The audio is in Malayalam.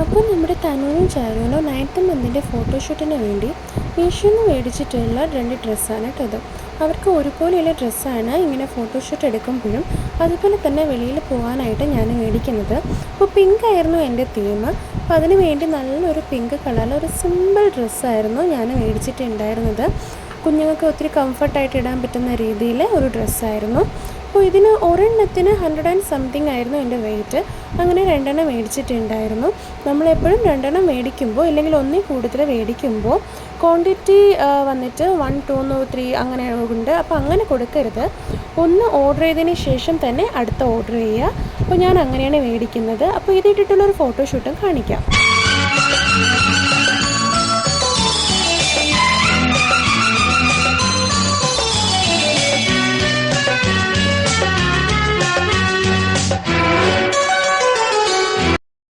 അപ്പോൾ നമ്മുടെ തനുവും ചാരുവിനും 9th മന്തിൻ്റെ ഫോട്ടോഷൂട്ടിന് വേണ്ടി മീഷോയിൽ നിന്ന് മേടിച്ചിട്ടുള്ള 2 ഡ്രസ്സാണ് കേട്ടോ. അവർക്ക് ഒരുപോലെയുള്ള ഡ്രസ്സാണ് ഇങ്ങനെ ഫോട്ടോഷൂട്ട് എടുക്കുമ്പോഴും അതുപോലെ തന്നെ വെളിയിൽ പോകാനായിട്ട് ഞാൻ മേടിക്കുന്നത്. അപ്പോൾ പിങ്ക് ആയിരുന്നു എൻ്റെ തീം. അപ്പോൾ അതിന് വേണ്ടി നല്ലൊരു പിങ്ക് കളറിൽ ഒരു സിമ്പിൾ ഡ്രസ്സായിരുന്നു ഞാൻ മേടിച്ചിട്ടുണ്ടായിരുന്നത്. കുഞ്ഞുങ്ങൾക്ക് ഒത്തിരി കംഫർട്ടായിട്ട് ഇടാൻ പറ്റുന്ന രീതിയിൽ ഒരു ഡ്രസ്സായിരുന്നു. അപ്പോൾ ഇതിന് ഒരെണ്ണത്തിന് 100 and something ആയിരുന്നു എൻ്റെ വെയിറ്റ്. അങ്ങനെ 2 എണ്ണം മേടിച്ചിട്ടുണ്ടായിരുന്നു. നമ്മളെപ്പോഴും 2 എണ്ണം മേടിക്കുമ്പോൾ ഇല്ലെങ്കിൽ ഒന്നിൽ കൂടുതൽ മേടിക്കുമ്പോൾ ക്വാണ്ടിറ്റി വന്നിട്ട് 1 2 3 അങ്ങനെ ഉണ്ട്. അപ്പോൾ അങ്ങനെ കൊടുക്കരുത്. ഒന്ന് ഓർഡർ ചെയ്തതിന് ശേഷം തന്നെ അടുത്ത ഓർഡർ ചെയ്യുക. അപ്പോൾ ഞാൻ അങ്ങനെയാണ് മേടിക്കുന്നത്. അപ്പോൾ ഇതിട്ടിട്ടുള്ളൊരു ഫോട്ടോഷൂട്ടും കാണിക്കാം.